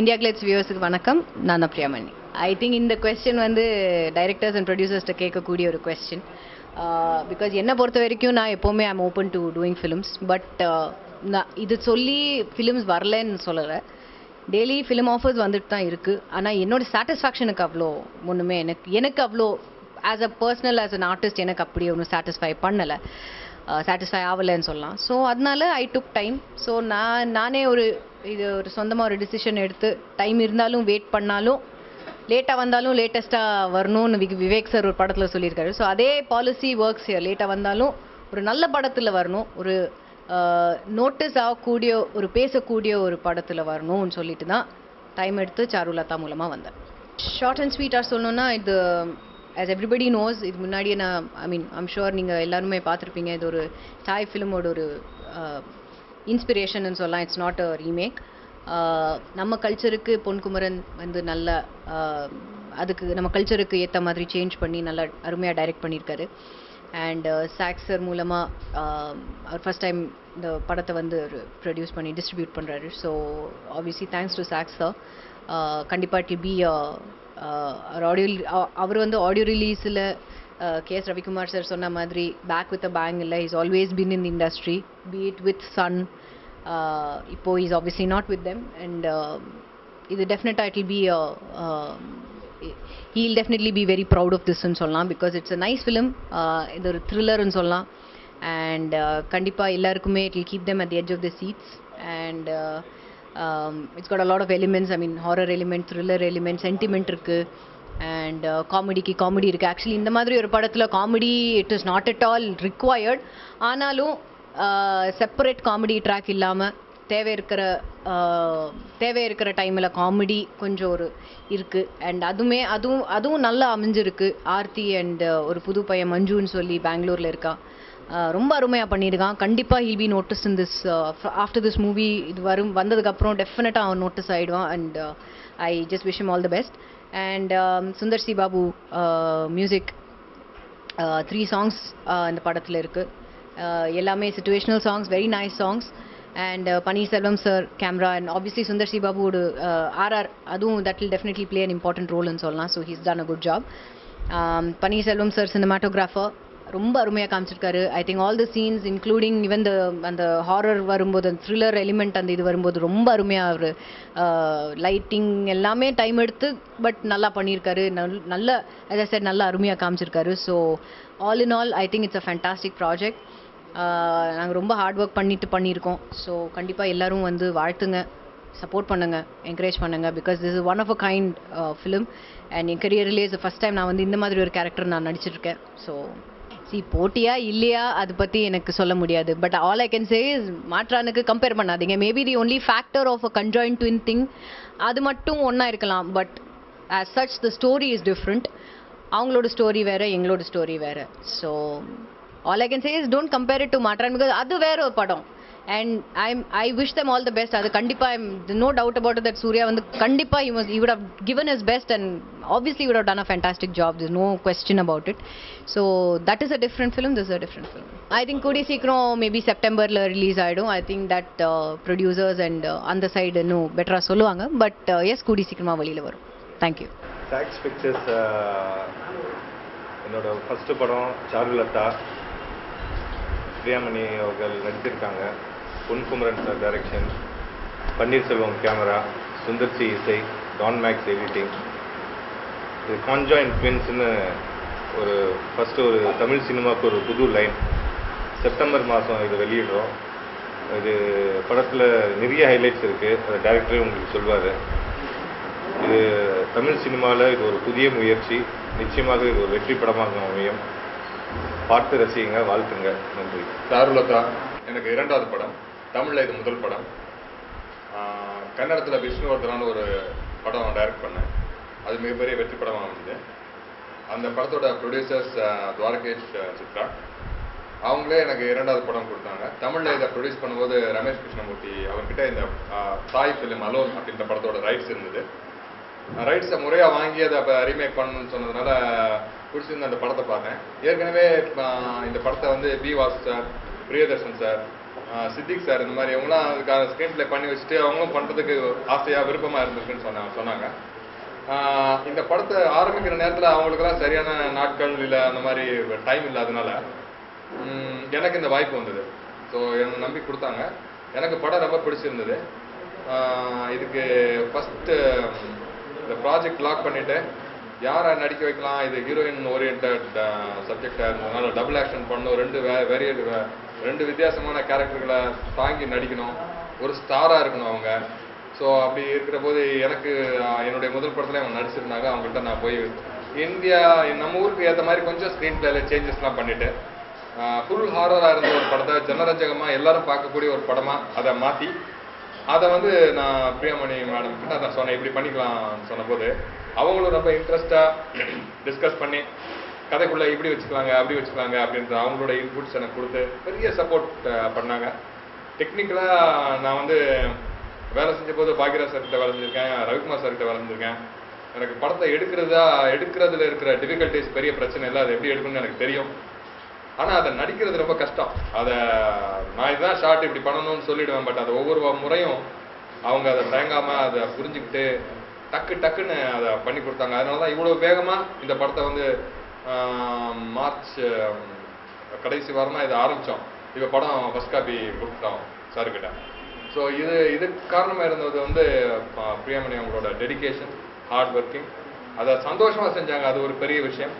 India Glitz viewers வணக்கம். நான் Priyamani. I think இந்த question வந்து directors and producers ட கேட்கக்கூடிய ஒரு question. Because என்ன பொறுத்த வரைக்கும் நான் எப்போவுமே I'm open to doing films. But இது சொல்லி films வரலன்னு சொல்லலை. டெய்லி ஃபிலிம் ஆஃபர்ஸ் வந்துட்டு தான் இருக்குது. ஆனால் என்னோட சாட்டிஸ்ஃபேக்ஷனுக்கு அவ்வளோ ஒன்றுமே எனக்கு அவ்வளோ as a personal as an artist எனக்கு அப்படி ஒன்றும் சாட்டிஸ்ஃபை ஆகலைன்னு சொல்லலாம். ஸோ அதனால ஐ டுக் டைம். ஸோ நானே ஒரு சொந்தமாக ஒரு டிசிஷன் எடுத்து டைம் இருந்தாலும் வெயிட் பண்ணாலும் லேட்டாக வந்தாலும் லேட்டஸ்ட்டாக வரணும்னு விவேக் சார் ஒரு படத்தில் சொல்லியிருக்காரு. ஸோ அதே பாலிசி ஒர்க்ஸ் லேட்டாக வந்தாலும் ஒரு நல்ல படத்தில் வரணும், ஒரு நோட்டீஸ் ஆகக்கூடிய ஒரு பேசக்கூடிய ஒரு படத்தில் வரணும்னு சொல்லிட்டு தான் டைம் எடுத்து சாருலதா மூலமாக வந்தேன். ஷார்ட் அண்ட் ஸ்வீட்டாக சொல்லணுன்னா இது as everybody knows, இது முன்னாடியே நான் I'm sure நீங்கள் எல்லாருமே பார்த்துருப்பீங்க. இது ஒரு தாய் ஃபிலிமோட ஒரு இன்ஸ்பிரேஷன் சொல்லலாம். It's not a remake. நம்ம கல்ச்சருக்கு பொன்குமரன் வந்து நல்ல அதுக்கு நம்ம கல்ச்சருக்கு ஏற்ற மாதிரி சேஞ்ச் பண்ணி நல்லா அருமையாக டைரக்ட் பண்ணியிருக்காரு. அண்ட் சாக்ஸ் சார் மூலமாக அவர் ஃபஸ்ட் டைம் இந்த படத்தை வந்து ப்ரொடியூஸ் பண்ணி டிஸ்ட்ரிபியூட் பண்ணுறாரு. So obviously thanks to Sax sir. கண்டிப்பாக இட் பி அவர் வந்து ஆடியோ ரிலீஸில் கேஎஸ் ரவிக்குமார் சார் சொன்ன மாதிரி பேக் வித் அ பேங் இல்லை. Is always been in the industry, be it with Sun. இப்போ is obviously not with them. And இது டெஃபினட்டாக it will be he'll definitely be very proud of this ன்னு சொல்லலாம். because it's a nice film. இது ஒரு த்ரில்லர்னு சொல்லலாம். And கண்டிப்பாக எல்லாருக்குமே it will keep them at the edge of the seats. and it's got a lot of elements. horror element, thriller element, sentiment இருக்குது. And comedy இருக்குது. Actually இந்த மாதிரி ஒரு படத்தில் comedy it is not at all required. ஆனாலும் separate comedy track இல்லாமல் தேவை இருக்கிற டைமில் காமெடி கொஞ்சம் ஒரு இருக்குது. அண்ட் அதுவும் நல்லா அமைஞ்சிருக்கு. ஆர்த்தி அண்ட் ஒரு புது பையன் மஞ்சுன்னு சொல்லி பெங்களூரில் இருக்கா, ரொம்ப அருமையாக பண்ணியிருக்கான். கண்டிப்பாக he'll be notice in this after this movie. இது வந்ததுக்கப்புறம் டெஃபினட்டாக அவன் நோட்டீஸ் ஆகிடுவான். And I just wish him all the best. And Sundar C Babu music 3 songs இந்த படத்தில் இருக்குது. எல்லாமே situational songs, very nice songs. And Panneerselvam sir camera. And obviously Sundar C பாபுவோட ஆர்ஆர் அதுவும் that will definitely play an important ரோல்னு சொல்லலாம். So he's done a good job. Panneerselvam sir cinematographer ரொம்ப அருமையாக காமிச்சிருக்காரு. I think all the scenes including even அந்த horror வரும்போது, அந்த த்ரில்லர் எலிமெண்ட் அந்த இது வரும்போது ரொம்ப அருமையாக அவர் லைட்டிங் எல்லாமே டைம் எடுத்து பட் நல்லா பண்ணியிருக்காரு. நல்ல as I said நல்லா அருமையாக காமிச்சிருக்காரு. So all in all I think it's a fantastic project. நாங்கள் ரொம்ப ஹார்ட் ஒர்க் பண்ணியிருக்கோம். ஸோ கண்டிப்பாக எல்லோரும் வந்து வாழ்த்துங்க, சப்போர்ட் பண்ணுங்கள், என்கரேஜ் பண்ணுங்கள். Because this is one of a kind film. And என் கரியர்லேயே இஸ் ஃபஸ்ட் டைம் நான் வந்து இந்த மாதிரி ஒரு கேரக்டர் நான் நடிச்சிருக்கேன். ஸோ போட்டியா இல்லையா அதை பற்றி எனக்கு சொல்ல முடியாது. But all I can say is மாற்றானுக்கு கம்பேர் பண்ணாதீங்க. Maybe the only factor of a conjoint twin thing அது மட்டும் ஒன்றா இருக்கலாம். But as such the story is different. அவங்களோட ஸ்டோரி வேறு, எங்களோட ஸ்டோரி வேறு. So all I can say is don't compare it to Matran because அது வேற ஒரு படம். and I wish them all the best. அது கண்டிப்பா no doubt about it that Surya வந்து கண்டிப்பா he would have given his best and obviously would have done a fantastic job. There's no question about it. So that is a different film, this is a different film. I think கூடி சீக்கிரம் maybe செப்டம்பர்ல release ஆயிடும். I think that producers and அந்த side இன்னும் பெட்டரா சொல்லுவாங்க. But S கூடி சீக்கிரமா வெளியில வரும். Thank you. சாக்ஸ் பிக்சர்ஸ் என்னோட ஃபர்ஸ்ட் படம் சாருலதா. பிரியாமணி அவர்கள் நடித்திருக்காங்க. Ponkumaran sir direction, Panneerselvam camera, Sundar C இசை, டான் மேக்ஸ் எடிட்டிங். இது கான்ஜாயின்ட் ட்வின்ஸ்னு ஒரு ஃபஸ்ட்டு ஒரு தமிழ் சினிமாவுக்கு ஒரு புது லைன். செப்டம்பர் மாதம் இது வெளியிடுறோம். இது படத்தில் நிறைய ஹைலைட்ஸ் இருக்குது, அதை டைரக்டரே உங்களுக்கு சொல்வார். இது தமிழ் சினிமாவில் இது ஒரு புதிய முயற்சி. நிச்சயமாக இது ஒரு வெற்றி படமாக அமையும். பார்த்து ரசிங்க, வாழ்த்துங்க. நன்றி. சாருலதா எனக்கு 2வது படம். தமிழில் இது முதல் படம். கன்னடத்தில் விஷ்ணுவர்தனான ஒரு படம் டைரக்ட் பண்ணேன். அது மிகப்பெரிய வெற்றி படமாக அமைஞ்சது. அந்த படத்தோட ப்ரொடியூசர்ஸ் துவாரகேஷ் சித்ரா. அவங்களே எனக்கு 2வது படம் கொடுத்தாங்க. தமிழில் இதை ப்ரொடியூஸ் பண்ணும்போது ரமேஷ் கிருஷ்ணமூர்த்தி அவர்கிட்ட இந்த தாய் ஃபிலிம் அலோன் அப்படின்ற படத்தோட ரைட்ஸ் இருந்தது. ரைட்ஸை முறையாக வாங்கி அதை அப்போ ரீமேக் பண்ணணும்னு சொன்னதுனால பிடிச்சிருந்த அந்த படத்தை பார்த்தேன். ஏற்கனவே இந்த படத்தை வந்து P Vasu sir, Priyadarshan sir, Siddique sir, இந்த மாதிரி இவங்களாம் அதுக்கான ஸ்க்ரீன் பிளே பண்ணி வச்சுட்டு அவங்களும் பண்ணுறதுக்கு ஆசையாக விருப்பமாக இருந்திருக்குன்னு சொன்னாங்க. இந்த படத்தை ஆரம்பிக்கிற நேரத்தில் அவங்களுக்குலாம் சரியான நாட்கள் இல்லை அந்த மாதிரி டைம் இல்லாதனால எனக்கு இந்த வாய்ப்பு வந்தது. ஸோ என்னை நம்பி கொடுத்தாங்க. எனக்கு படம் ரொம்ப பிடிச்சிருந்தது. இதுக்கு ஃபஸ்ட்டு இந்த ப்ராஜெக்ட் லாக் பண்ணிவிட்டு யாரை நடிக்க வைக்கலாம், இது ஹீரோயின் ஓரியன்ட் சப்ஜெக்டாக இருந்ததுனால டபுள் ஆக்ஷன் பண்ணணும், ரெண்டு வித்தியாசமான கேரக்டர்களை தாங்கி நடிக்கணும், ஒரு ஸ்டாராக இருக்கணும் அவங்க. ஸோ அப்படி இருக்கிற போது எனக்கு என்னுடைய முதல் படத்தில் அவங்க நடிச்சிருந்தாங்க. அவங்கள்ட்ட நான் போய் இந்தியா நம்ம ஊருக்கு ஏற்ற மாதிரி கொஞ்சம் ஸ்க்ரீன் பிளேல சேஞ்சஸ்லாம் பண்ணிவிட்டு ஃபுல் ஹாரராக இருந்த ஒரு படத்தை ஜனரஞ்சகமாக எல்லாரும் பார்க்கக்கூடிய ஒரு படமாக அதை மாற்றி அதை வந்து நான் பிரியாமணி மேடம் கிட்ட அதை சொன்னேன், இப்படி பண்ணிக்கலாம் சொன்னபோது அவங்களும் ரொம்ப இன்ட்ரெஸ்டாக டிஸ்கஸ் பண்ணி கதைக்குள்ளே இப்படி வச்சுக்கலாங்க அப்படி வச்சுக்கலாங்க அப்படின்ற அவங்களோட இன்புட்ஸ் எனக்கு கொடுத்து பெரிய சப்போர்ட் பண்ணாங்க. டெக்னிக்கலாக நான் வந்து வேலை செஞ்ச போது பாக்யராஜ் சார்கிட்ட வேலை செஞ்சுருக்கேன், ரவிக்குமார் சார்கிட்ட வேலை செஞ்சுருக்கேன். எனக்கு படத்தை எடுக்கிறதுல இருக்கிற டிஃபிகல்ட்டிஸ் பெரிய பிரச்சனை இல்லை, அது எப்படி எடுக்கணும்னு எனக்கு தெரியும். ஆனால் அதை நடிக்கிறது ரொம்ப கஷ்டம். அதை நான் இதுதான் ஷார்ட் இப்படி பண்ணணும்னு சொல்லிவிடுவேன். பட் அதை ஒவ்வொரு முறையும் அவங்க அதை தயங்காமல் அதை புரிஞ்சுக்கிட்டு டக்குன்னு அதை பண்ணி கொடுத்தாங்க. அதனால தான் இவ்வளோ வேகமாக இந்த படத்தை வந்து மார்ச் கடைசி வாரமாக இதை ஆரம்பித்தோம். இப்போ படம் ஃபர்ஸ்ட் காப்பி கொடுத்துட்டோம் சார்கிட்ட. ஸோ இதுக்கு காரணமாக இருந்தது வந்து பிரியாமணி அவங்களோட டெடிக்கேஷன், ஹார்ட் ஒர்க்கிங். அதை சந்தோஷமாக செஞ்சாங்க, அது ஒரு பெரிய விஷயம்.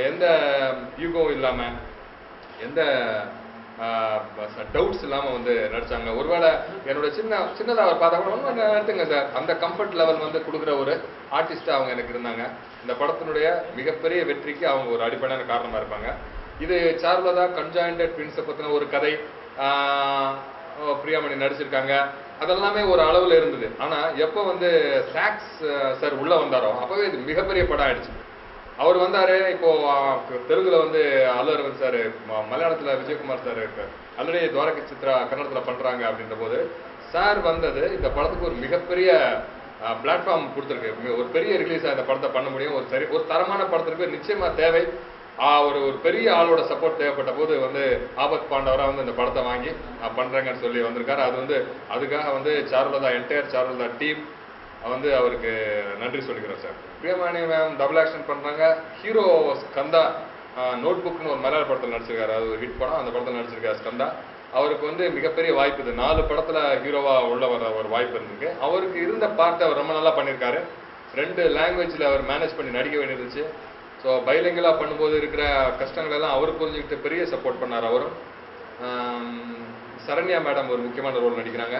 எந்த யூகவும் இல்லாமல் எந்த டவுட்ஸ் இல்லாமல் வந்து நடித்தாங்க. ஒருவேளை என்னோட சின்னதாக அவர் பார்த்தா கூட ஒன்று நடத்துங்க சார், அந்த கம்ஃபர்ட் லெவல் வந்து கொடுக்குற ஒரு ஆர்டிஸ்ட்டாக அவங்க எனக்கு இருந்தாங்க. இந்த படத்தினுடைய மிகப்பெரிய வெற்றிக்கு அவங்க ஒரு அடிப்படையான காரணமாக இருப்பாங்க. இது சார்லதா கன்ஜாயிண்டட் ட்வின்ஸை பற்றின ஒரு கதை பிரியாமணி நடிச்சிருக்காங்க. அதெல்லாமே ஒரு அளவில் இருந்தது. ஆனால் எப்போ வந்து சாக்ஸ் சார் உள்ளே வந்தாரோ அப்போவே இது மிகப்பெரிய படம் ஆயிடுச்சு. அவர் வந்தார். இப்போது தெலுங்கில் வந்து அல்லு அரவிந்த் சார், மலையாளத்தில் விஜயகுமார் சார் ஆல்ரெடி துவாரகை சித்ரா கன்னடத்தில் பண்ணுறாங்க. அப்படின்ற போது சார் வந்தது இந்த படத்துக்கு ஒரு மிகப்பெரிய பிளாட்ஃபார்ம் கொடுத்துருக்கு. ஒரு பெரிய ரிலீஸாக இந்த படத்தை பண்ண முடியும். ஒரு தரமான படத்திற்கு நிச்சயமாக தேவை. ஒரு பெரிய ஆளோட சப்போர்ட் தேவைப்பட்ட போது வந்து ஆபத் பாண்டவராக வந்து இந்த படத்தை வாங்கி பண்ணுறேங்கன்னு சொல்லி வந்திருக்காரு. அது வந்து அதுக்காக வந்து சாருலதா என்டையர் சாருலதா டீம் வந்து அவருக்கு நன்றி சொல்லிக்கிறோம் சார். பிரியமணி மேம் டபுள் ஆக்ஷன் பண்ணுறாங்க. ஹீரோ ஸ்கந்தா நோட் புக்னு ஒரு மலையாள படத்தில் நடிச்சிருக்காரு, அது ஒரு ஹிட் படம். அந்த படத்தில் நடிச்சிருக்காரு ஸ்கந்தா. அவருக்கு வந்து மிகப்பெரிய வாய்ப்பு இது. 4 படத்தில் ஹீரோவாக உள்ள வர ஒரு வாய்ப்பு இருந்திருக்கு. அவருக்கு இருந்த பார்ட்டை அவர் ரொம்ப நல்லா பண்ணியிருக்காரு. 2 லாங்குவேஜில் அவர் மேனேஜ் பண்ணி நடிக்க வேண்டியிருந்துச்சு. ஸோ பைலிங்கலாக பண்ணும்போது இருக்கிற கஷ்டங்களெல்லாம் அவர் புரிஞ்சுக்கிட்டு பெரிய சப்போர்ட் பண்ணார். அவரும் சரண்யா மேடம் ஒரு முக்கியமான ரோல் நடிக்கிறாங்க.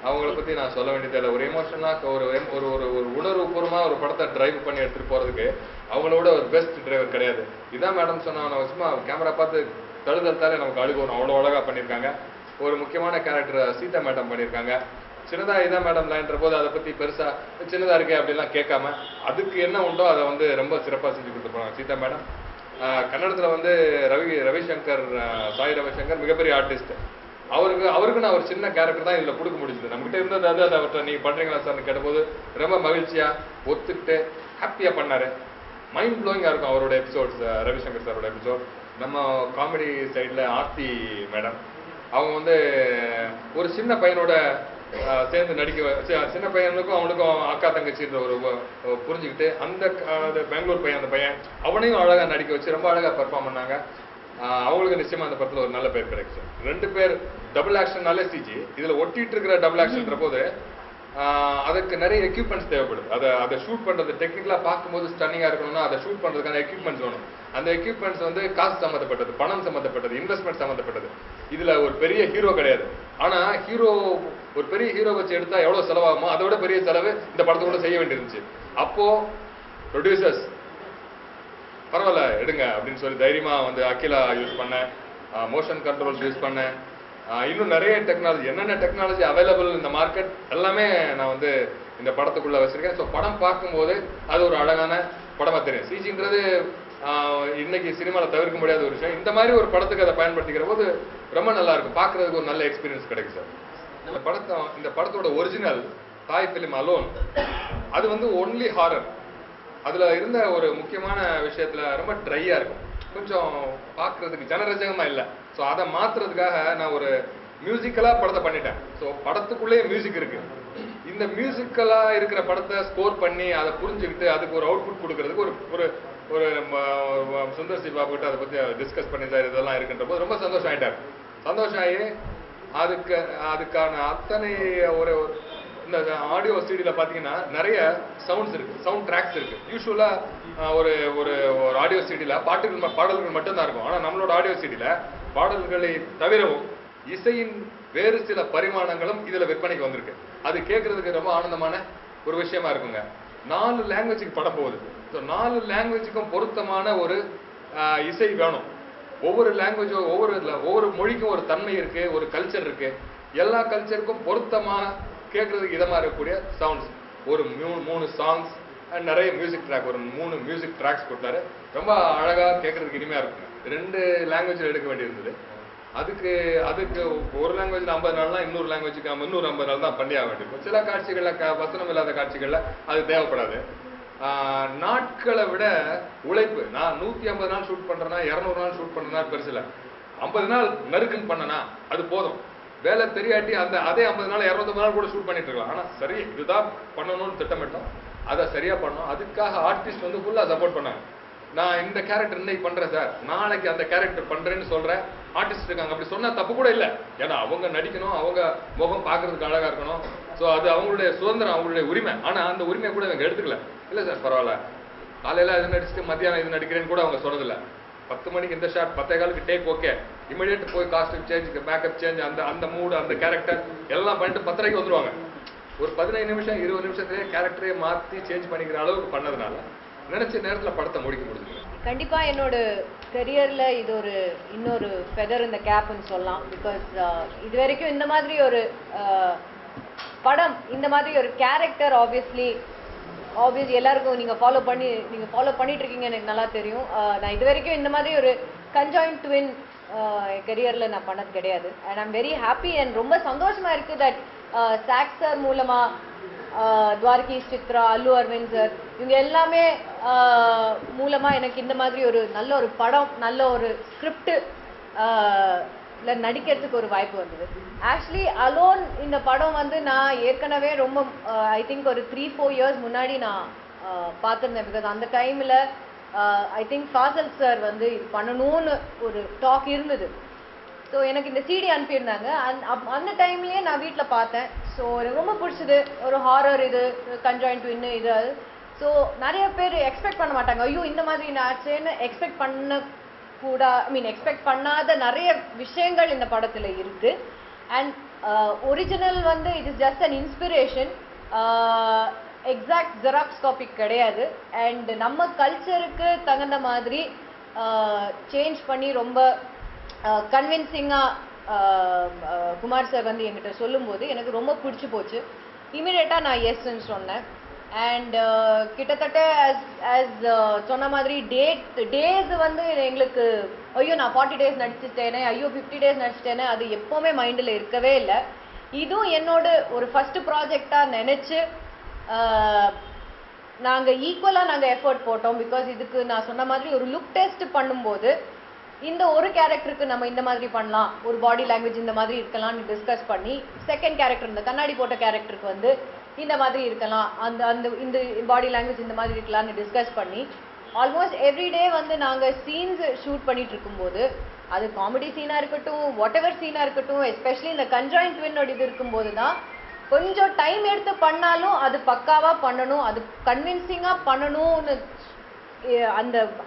அவங்கள பற்றி நான் சொல்ல வேண்டியதில்லை. ஒரு எமோஷனாக ஒரு உணர்வுபூர்வமாக ஒரு படத்தை டிரைவ் பண்ணி எடுத்துகிட்டு போகிறதுக்கு அவங்களோட ஒரு பெஸ்ட் டிரைவர் கிடையாது. இதான் மேடம் சொன்னால் நான் சும்மா கேமரா பார்த்து தழுதத்தாலே நமக்கு அழுகணும், அவ்வளோ அழகாக பண்ணியிருக்காங்க. ஒரு முக்கியமான கேரக்டர் சீதா மேடம் பண்ணியிருக்காங்க. சின்னதாக இதான் மேடம் லைன்ற போது அதை பற்றி பெருசாக சின்னதாக இருக்கே அப்படிலாம் கேட்காம அதுக்கு என்ன உண்டோ அதை வந்து ரொம்ப சிறப்பாக செஞ்சு கொடுத்து போனாங்க சீதா மேடம். கன்னடத்தில் வந்து ரவிசங்கர் சாய் ரவிசங்கர் மிகப்பெரிய ஆர்டிஸ்ட். அவருக்கு நான் ஒரு சின்ன கேரக்டர் தான் இதில் கொடுக்க முடிஞ்சது. நம்மகிட்ட இருந்தது அது அவர்கிட்ட நீங்கள் பண்ணுறீங்களா சார்னு கேட்டபோது ரொம்ப மகிழ்ச்சியாக ஒத்துக்கிட்டு ஹாப்பியாக பண்ணார். மைண்ட் ப்ளோயிங்காக இருக்கும் அவரோட எபிசோட்ஸ். ரவிசங்கர் சாரோட எபிசோட். நம்ம காமெடி சைடில் ஆர்த்தி மேடம் அவங்க வந்து ஒரு சின்ன பையனோட சேர்ந்து சின்ன பையனுக்கும் அவனுக்கும் அக்கா தங்கச்சின்ற ஒரு புரிஞ்சுக்கிட்டு அந்த பெங்களூர் பையன், அந்த பையன் அவனையும் அழகாக நடிக்க வச்சு ரொம்ப அழகாக பெர்ஃபார்ம் பண்ணாங்க. அவங்களுக்கு நிச்சயமா அந்த படத்தில் ஒரு நல்ல பேர் கிடைச்சு. 2 பேர் டபுள் ஆக்ஷன்னாலே சிஜி. இதில் ஒட்டிட்டு இருக்கிற டபுள் ஆக்ஷன்ற போது அதுக்கு நிறைய எக்யூப்மெண்ட்ஸ் தேவைப்படுது. அதை ஷூட் பண்ணுறது டெக்னிக்கலாக பார்க்கும்போது ஸ்டன்னிங்காக இருக்கணும்னா அதை ஷூட் பண்ணுறதுக்கான எக்யூப்மெண்ட்ஸ் வேணும். அந்த எக்யூப்மெண்ட்ஸ் வந்து காசு சம்மந்தப்பட்டது, பணம் சம்மந்தப்பட்டது, இன்வெஸ்ட்மெண்ட் சம்மந்தப்பட்டது. இதில் ஒரு பெரிய ஹீரோ கிடையாது. ஆனால் ஒரு பெரிய ஹீரோ வச்சு எடுத்தால் எவ்வளோ செலவாகுமோ அதை விட பெரிய செலவு இந்த படத்தை கூட செய்ய வேண்டியிருந்துச்சு. அப்போது ப்ரொடியூசர்ஸ் பரவாயில்ல எடுங்க அப்படின்னு சொல்லி தைரியமாக வந்து அகிலா யூஸ் பண்ணேன், மோஷன் கண்ட்ரோல்ஸ் யூஸ் பண்ணேன், இன்னும் நிறைய டெக்னாலஜி, என்னென்ன டெக்னாலஜி அவைலபிள் இந்த மார்க்கெட் எல்லாமே நான் வந்து இந்த படத்துக்குள்ளே வச்சுருக்கேன். ஸோ படம் பார்க்கும்போது அது ஒரு அழகான படமாக தெரியும். சிஜின்றது இன்னைக்கு சினிமாவில் தவிர்க்க முடியாத ஒரு விஷயம். இந்த மாதிரி ஒரு படத்துக்கு அதை பயன்படுத்திக்கிற போது ரொம்ப நல்லா இருக்கும், பார்க்குறதுக்கு ஒரு நல்ல எக்ஸ்பீரியன்ஸ் கிடைக்கும் சார். இந்த படத்தோட ஒரிஜினல் தாய் ஃபிலிம் அலோன் அது வந்து ஒன்லி ஹாரர். அதில் இருந்த ஒரு முக்கியமான விஷயத்தில் ரொம்ப ட்ரையாக இருக்கும். கொஞ்சம் பார்க்கறதுக்கு ஜனரஜகமாக இல்லை. ஸோ அதை மாற்றுறதுக்காக நான் ஒரு மியூசிக்கலாக படத்தை பண்ணிட்டேன். ஸோ படத்துக்குள்ளேயே மியூசிக் இருக்கு. இந்த மியூசிக்கலாக இருக்கிற படத்தை ஸ்கோர் பண்ணி அதை புரிஞ்சுக்கிட்டு அதுக்கு ஒரு அவுட்புட் கொடுக்கறதுக்கு ஒரு ஒரு ஒரு சுந்தர் சி பாபு கிட்ட அதை பற்றி டிஸ்கஸ் பண்ணி சார் இதெல்லாம் இருக்குன்ற போது ரொம்ப சந்தோஷம் ஆகிட்டார். சந்தோஷம் ஆகி அதுக்கான அத்தனை ஒரு இந்த ஆடியோ சிடியில் பார்த்தீங்கன்னா நிறைய சவுண்ட்ஸ் இருக்கு, சவுண்ட் ட்ராக்ஸ் இருக்கு. யூஸ்வலாக ஒரு ஒரு ஒரு ஆடியோ சிடியில் பாடல்கள் மட்டும்தான் இருக்கும். ஆனால் நம்மளோட ஆடியோ சிடியில் பாடல்களை தவிரவும் இசையின் வேறு சில பரிமாணங்களும் இதில் விற்பனைக்கு வந்திருக்கு. அது கேட்கறதுக்கு ரொம்ப ஆனந்தமான ஒரு விஷயமா இருக்குங்க. 4 லாங்குவேஜுக்கு படம் போகுது. ஸோ 4 லாங்குவேஜுக்கும் பொருத்தமான ஒரு இசை வேணும். ஒவ்வொரு லாங்குவேஜும் ஒவ்வொரு மொழிக்கும் ஒரு தன்மை இருக்கு, ஒரு கல்ச்சர் இருக்கு. எல்லா கல்ச்சருக்கும் பொருத்தமாக கேட்கறதுக்கு இதமாக இருக்கக்கூடிய சவுண்ட்ஸ். ஒரு 3 சாங்ஸ் அண்ட் நிறைய மியூசிக் ட்ராக், ஒரு 3 மியூசிக் ட்ராக்ஸ் கொடுத்தாரு. ரொம்ப அழகாக கேட்கறதுக்கு இனிமையாக இருக்குங்க. 2 லாங்குவேஜில் எடுக்க வேண்டியிருந்தது. அதுக்கு ஒரு லாங்குவேஜில் 50 நாள்னா இன்னொரு லாங்குவேஜுக்கு 250 நாள் தான் பண்ணி ஆக வேண்டியிருக்கும். சில காட்சிகளில் வசனம் இல்லாத காட்சிகளில் அது தேவைப்படாது. நாட்களை விட உழைப்பு. நான் 150 நாள் ஷூட் பண்ணுறேன்னா 200 நாள் ஷூட் பண்ணுறேன்னா பெருசு இல்லை. 50 நாள் நறுக்குன்னு பண்ணனா அது போதும். வேலை தெரியாட்டி அதே 50 நாள் 250 நாள் கூட ஷூட் பண்ணிட்டு இருக்கலாம். ஆனால் சரி இதுதான் பண்ணணும்னு திட்டமிட்டோம், அதை சரியாக பண்ணோம். அதுக்காக ஆர்டிஸ்ட் வந்து ஃபுல்லாக சப்போர்ட் பண்ணாங்க. நான் இந்த கேரக்டர் இன்னைக்கு பண்ணுறேன் சார், நாளைக்கு அந்த கேரக்டர் பண்ணுறேன்னு சொல்கிறேன். ஆர்டிஸ்ட் இருக்காங்க, அப்படி சொன்னால் தப்பு கூட இல்லை. ஏன்னா அவங்க நடிக்கணும், அவங்க முகம் பார்க்கறதுக்கு அழகாக இருக்கணும். ஸோ அது அவங்களுடைய சுதந்திரம், அவங்களுடைய உரிமை. ஆனால் அந்த உரிமையை கூட இவங்க எடுத்துக்கல. இல்லை சார் பரவாயில்ல, காலையில் இது நடிச்சுட்டு மத்தியானம் இது நடிக்கிறேன்னு கூட அவங்க சொன்னதில்லை. 10 மணிக்கு இந்த ஷாட், 10:15 டேக், ஓகே, இமீடியட் போய் காஸ்டியூம் சேஞ்ச், மேக்கப் சேஞ்ச், அந்த மூடு, அந்த கேரக்டர் எல்லாம் பண்ணிட்டு 10:30 வந்துருவாங்க. ஒரு 15 நிமிஷம் 20 நிமிஷத்துலேயே கேரக்டரே மாற்றி சேஞ்ச் பண்ணிக்கிற அளவுக்கு பண்ணதுனால நினைச்ச நேரத்தில் படத்தை முடிக்க முடியுது. கண்டிப்பா என்னோட கரியர்ல இது இன்னொரு ஃபெதர் இந்த கேப்னு சொல்லலாம். பிகாஸ் இது வரைக்கும் இந்த மாதிரி ஒரு படம், இந்த மாதிரி ஒரு கேரக்டர் ஆப்வியஸ்லி எல்லாருக்கும் நீங்கள் ஃபாலோ பண்ணிட்டு இருக்கீங்க, எனக்கு நல்லா தெரியும். நான் இது வரைக்கும் இந்த மாதிரி ஒரு கன்ஜாயின்ட் ட்வின் கரியரில் நான் பண்ணது கிடையாது. And I'm very happy and ரொம்ப சந்தோஷமா இருக்குது தட் சாக் சார் மூலமா, துவாரகீஷ் சித்ரா, அல்லு அரவிந்த் சார், இவங்க எல்லாமே மூலமா எனக்கு இந்த மாதிரி ஒரு நல்ல ஒரு படம், நல்ல ஒரு ஸ்கிரிப்ட் நடிக்கிறதுக்கு ஒரு வாய்ப்பு வந்தது. ஆக்சுவலி அலோன் இந்த படம் வந்து நான் ஏற்கனவே ரொம்ப ஐ திங்க் ஒரு 3-4 இயர்ஸ் முன்னாடி நான் பார்த்துருந்தேன். பிகாஸ் அந்த டைமில் ஐ திங்க் ஃபாசல் சார் வந்து இது பண்ணணும்னு ஒரு டாக் இருந்தது. ஸோ எனக்கு இந்த சிடி அனுப்பியிருந்தாங்க. அந்த டைம்லேயே நான் வீட்டில் பார்த்தேன். ஸோ எனக்கு ரொம்ப பிடிச்சது. ஒரு ஹாரர், இது கன்ஜாயின்ட் ட்வின் இது. ஸோ நிறைய பேர் எக்ஸ்பெக்ட் பண்ண மாட்டாங்க, ஐயோ இந்த மாதிரி ஆச்சுன்னு எக்ஸ்பெக்ட் எக்ஸ்பெக்ட் பண்ணாத நிறைய விஷயங்கள் இந்த படத்தில் இருக்கு. அண்ட் ஒரிஜினல் வந்து it is just an inspiration, exact xerox copy கிடையாது. அண்ட் நம்ம கல்ச்சருக்கு தகுந்த மாதிரி சேஞ்ச் பண்ணி ரொம்ப கன்வின்சிங்காக குமார் சார் வந்து என்கிட்ட சொல்லும்போது எனக்கு ரொம்ப பிடிச்சி போச்சு. இமீடியட்டாக நான் எஸ்ன்னு சொன்னேன். அண்ட் கிட்டத்தட்ட சொன்ன மாதிரி டேஸ் வந்து எங்களுக்கு ஐயோ நான் 40 days நடிச்சிட்டேனே, ஐயோ 50 days நடிச்சிட்டேனே, அது எப்போவுமே மைண்டில் இருக்கவே இல்லை. இதுவும் என்னோட ஒரு ஃபர்ஸ்ட் ப்ராஜெக்டாக நினச்சி நாங்கள் ஈக்குவலாக எஃபர்ட் போட்டோம். பிகாஸ் இதுக்கு நான் சொன்ன மாதிரி ஒரு லுக் டெஸ்ட் பண்ணும்போது இந்த ஒரு கேரக்டருக்கு நம்ம இந்த மாதிரி பண்ணலாம், ஒரு பாடி லாங்குவேஜ் இந்த மாதிரி இருக்கலாம்னு டிஸ்கஸ் பண்ணி, செகண்ட் கேரக்டர் இந்த கண்ணாடி போட்ட கேரக்டருக்கு வந்து இந்த மாதிரி இருக்கலாம், இந்த பாடி லாங்குவேஜ் இந்த மாதிரி இருக்கலாம்னு டிஸ்கஸ் பண்ணி ஆல்மோஸ்ட் எவ்ரிடே வந்து நாங்கள் சீன்ஸ் ஷூட் பண்ணிட்டு இருக்கும்போது, அது காமெடி சீனாக இருக்கட்டும், வாட் எவர் சீனாக இருக்கட்டும், எஸ்பெஷலி இந்த கன்ஜாயின்ட் ட்வின்னோட இது இருக்கும்போது தான் கொஞ்சம் டைம் எடுத்து பண்ணாலும் அது பக்காவாக பண்ணணும், அது கன்வின்சிங்காக பண்ணணும்னு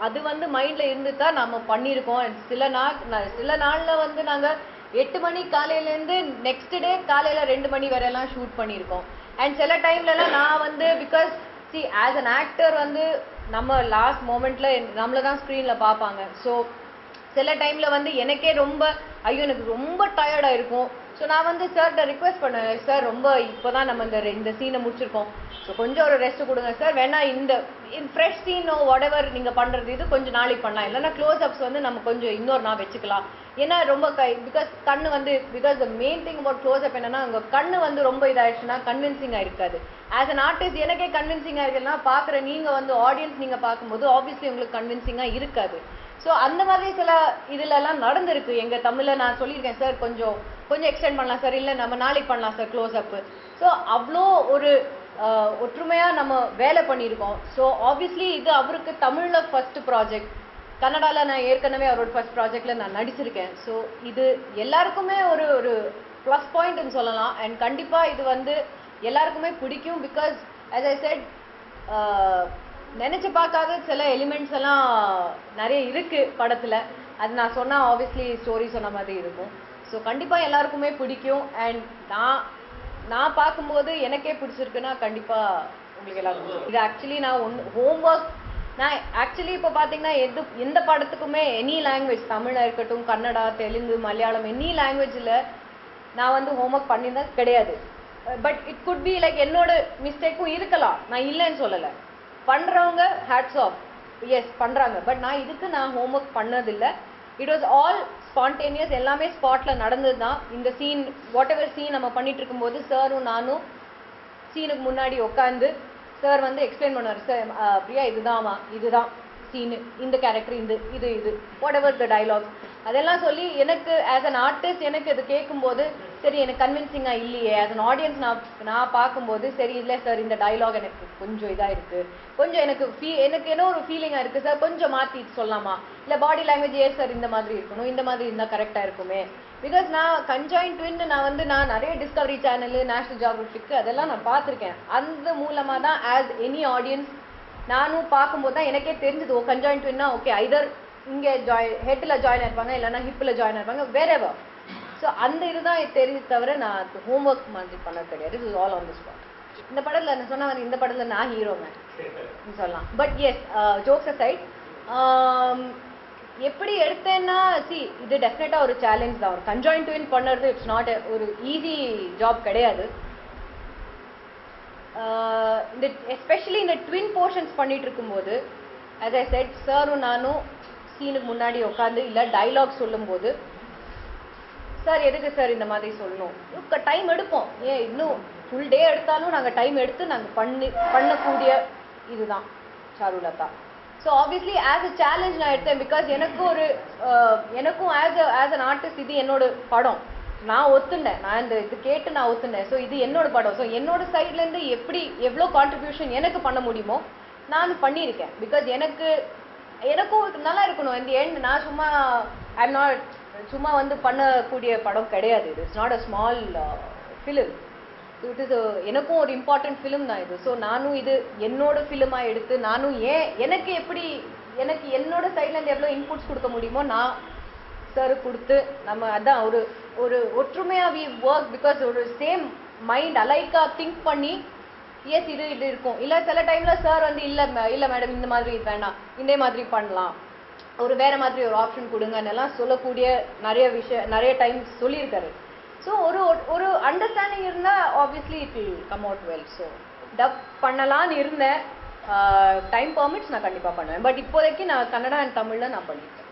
அது வந்து மைண்டில் இருந்து தான் நம்ம பண்ணியிருக்கோம். சில நாளில் வந்து நாங்கள் 8 மணி காலையிலேருந்து நெக்ஸ்ட் டே காலையில் 2 மணி வரையெல்லாம் ஷூட் பண்ணியிருக்கோம். அண்ட் சில டைம்லலாம் நான் வந்து பிகாஸ் ஆஸ் அன் ஆக்டர் வந்து நம்ம லாஸ்ட் மோமெண்ட்டில் நம்மளை தான் ஸ்க்ரீனில் பார்ப்பாங்க. ஸோ சில டைமில் வந்து எனக்கே ரொம்ப ஐயோ எனக்கு ரொம்ப டயர்டாக இருக்கும். ஸோ நான் வந்து சார்கிட்ட ரிக்வெஸ்ட் பண்ணுவேன், சார் ரொம்ப இப்போ தான் நம்ம இந்த சீனை முடிச்சிருக்கோம், ஸோ கொஞ்சம் ஒரு ரெஸ்ட் கொடுங்க சார், வேணா இந்த ஃப்ரெஷ் சீனோ வாட்எவர் நீங்கள் பண்ணுறது இது கொஞ்சம் நாளைக்கு பண்ணலாம், இல்லைன்னா க்ளோஸ் அப்ஸ் வந்து நம்ம கொஞ்சம் இன்னொரு நாள் வச்சுக்கலாம். ஏன்னா ரொம்ப பிகாஸ் கண்ணு வந்து because the main thing about close up என்னன்னா உங்கள் கண்ணு வந்து ரொம்ப இதாகிடுச்சுன்னா கன்வின்சிங்காக இருக்காது. ஆஸ் அன் ஆர்டிஸ்ட் எனக்கே கன்வின்சிங்காக இருக்குன்னா பார்க்குற நீங்கள் வந்து ஆடியன்ஸ் நீங்கள் பார்க்கும்போது ஆப்வியஸ்லி உங்களுக்கு கன்வின்சிங்காக இருக்காது. ஸோ அந்த மாதிரி சில இதுலலாம் நடந்திருக்கு எங்கள் தமிழில். நான் சொல்லியிருக்கேன் சார் கொஞ்சம் எக்ஸ்டெண்ட் பண்ணலாம் சார், இல்லை நம்ம நாளைக்கு பண்ணலாம் சார் க்ளோஸ் அப்பு. ஸோ அவ்வளோ ஒரு ஒற்றுமையாக நம்ம வேலை பண்ணியிருக்கோம். ஸோ ஆப்வியஸ்லி இது அவருக்கு தமிழில் ஃபர்ஸ்ட் ப்ராஜெக்ட், கன்னடாவில் நான் ஏற்கனவே அவரோட ஃபர்ஸ்ட் ப்ராஜெக்டில் நான் நடிச்சிருக்கேன். ஸோ இது எல்லாருக்குமே ஒரு ப்ளஸ் பாயிண்ட்னு சொல்லலாம். அண்ட் கண்டிப்பாக இது வந்து எல்லாருக்குமே பிடிக்கும். பிகாஸ் ஆஸ் ஐ செட் நினச்சி பார்க்காத சில எலிமெண்ட்ஸ் எல்லாம் நிறைய இருக்குது படத்தில். அது நான் சொன்னால் ஆப்வியஸ்லி ஸ்டோரி சொன்ன மாதிரி இருக்கும். ஸோ கண்டிப்பாக எல்லாருக்குமே பிடிக்கும். அண்ட் நான் பார்க்கும்போது எனக்கே பிடிச்சிருக்குன்னா கண்டிப்பாக உங்களுக்கு எல்லாருக்கும் இது. ஆக்சுவலி நான் ஹோம்ஒர்க் நான் ஆக்சுவலி இப்போ பார்த்தீங்கன்னா எந்த படத்துக்குமே எனி லாங்குவேஜ், தமிழாக இருக்கட்டும், கன்னடா, தெலுங்கு, மலையாளம், எனி லாங்குவேஜில் நான் வந்து ஹோம்ஒர்க் பண்ணியிருந்தேன் கிடையாது. But it could be like என்னோட மிஸ்டேக்கும் இருக்கலாம், நான் இல்லைன்னு சொல்லலை. பண்ணுறவங்க ஹேட்ஸ் ஆஃப், எஸ் பண்ணுறாங்க. பட் நான் ஹோம்ஒர்க் பண்ணதில்லை. இட் வாஸ் ஆல் ஸ்பான்டேனியஸ், எல்லாமே ஸ்பாட்டில் நடந்தது தான். இந்த சீன் வாட் எவர் சீன் நம்ம பண்ணிட்டு இருக்கும்போது சாரும் நானும் சீனுக்கு முன்னாடி உட்காந்து சார் வந்து எக்ஸ்பிளைன் பண்ணுவார். சார் பிரியா இதுதான் சீனு, இந்த கேரக்டர், இது வாட் எவர் த டைலாக்ஸ் அதெல்லாம் சொல்லி எனக்கு ஆஸ் அன் ஆர்டிஸ்ட் எனக்கு இது கேட்கும்போது சரி எனக்கு கன்வின்சிங்காக இல்லையே. ஆஸ் அன் ஆடியன்ஸ் நான் பார்க்கும்போது சரி இல்லை சார் இந்த டைலாக் எனக்கு கொஞ்சம் இதாக இருக்குது, கொஞ்சம் எனக்கு என்ன ஒரு ஃபீலிங்காக இருக்குது சார், கொஞ்சம் மாற்றி சொல்லலாமா, இல்லை பாடி லாங்குவேஜ் ஏன் சார் இந்த மாதிரி இருக்கணும், இந்த மாதிரி இருந்தால் கரெக்டாக இருக்குமே. பிகாஸ் நான் கன்ஜாயின்ட் ட்வின் நான் நிறைய டிஸ்கவரி சேனலு, நேஷனல் ஜியோகிராஃபிக்கு அதெல்லாம் நான் பார்த்துருக்கேன். அந்த மூலமாக தான் ஆஸ் எனி ஆடியன்ஸ் நானும் பார்க்கும்போது தான் எனக்கே தெரிஞ்சது, கன்ஜாயின்ட் ட்வின்னா ஓகே ஐதர் இங்கே ஹெட்டில் ஜாயின் ஆயிருப்பாங்க, இல்லைன்னா ஹிப்பில் ஜாயின் ஆயிருப்பாங்க, வேறெவர். ஸோ அந்த இதுதான் தெரிஞ்சு தவிர நான் ஹோம்ஒர்க் மாதிரி பண்ணது கிடையாது. It is all on the spot. இந்த படத்தில் நான் சொன்ன மாதிரி இந்த படத்தில் நான் ஹீரோங்க சொல்லலாம். பட் எஸ் ஜோக்ஸ் அசைட் எப்படி எடுத்தேன்னா இது டெஃபினட்டாக ஒரு சேலஞ்ச் தான். ஒரு கன்ஜாயின்ட் ட்வின் பண்ணுறது இட்ஸ் நாட் ஒரு ஈஸி ஜாப் கிடையாது. இந்த எஸ்பெஷலி இந்த ட்வின் போர்ஷன்ஸ் பண்ணிட்டு இருக்கும்போது as I said சாரும் நானும் சீனுக்கு முன்னாடி உட்காந்து இல்லை டைலாக் சொல்லும்போது சார் எதுக்கு சார் இந்த மாதிரி சொல்லணும், டைம் எடுப்போம், இன்னும் ஃபுல் டே எடுத்தாலும் நாங்கள் டைம் எடுத்து நாங்கள் பண்ணக்கூடிய இதுதான் Charulata. So obviously as a challenge நான் எடுத்தேன். பிகாஸ் எனக்கும் ஆஸ் அன் ஆர்டிஸ்ட் இது என்னோட படம், நான் ஒத்துண்டேன், நான் இது கேட்டு நான் ஒத்துண்டேன். ஸோ இது என்னோட படம். ஸோ என்னோட சைட்லேருந்து எவ்வளோ கான்ட்ரிபியூஷன் எனக்கு பண்ண முடியுமோ நான் பண்ணியிருக்கேன். பிகாஸ் எனக்கும் நல்லா இருக்கணும். இந்த எண்ட் நான் சும்மா வந்து பண்ணக்கூடிய படம் கிடையாது. இது it's not a small film. It is எனக்கும் ஒரு இம்பார்ட்டன்ட் ஃபிலிம் தான் இது. ஸோ நானும் இது என்னோட ஃபிலிமாக எடுத்து நானும் எனக்கு என்னோட சைட்லேருந்து எவ்வளோ இன்புட்ஸ் கொடுக்க முடியுமோ நான் சார் கொடுத்து நம்ம அதான் ஒரு ஒற்றுமையாக வி ஒர்க். பிகாஸ் ஒரு சேம் மைண்ட் அலைக்காக திங்க் பண்ணி எஸ் இது இருக்கும். இல்லை சில டைமில் சார் வந்து இல்லை மேடம் இந்த மாதிரி இது வேண்டாம், இதே மாதிரி பண்ணலாம், ஒரு வேறு மாதிரி ஒரு ஆப்ஷன் கொடுங்கன்னெல்லாம் சொல்லக்கூடிய நிறைய டைம்ஸ் சொல்லியிருக்காரு. ஸோ ஒரு அண்டர்ஸ்டாண்டிங் இருந்தால் obviously it will come out well. So dub பண்ணலான்னு இருந்தேன். டைம் பர்மிட்ஸ் நான் கண்டிப்பாக பண்ணுவேன். பட் இப்போதைக்கு நான் கன்னடா அண்ட் தமிழில் நான் பண்ணியிருக்கேன்.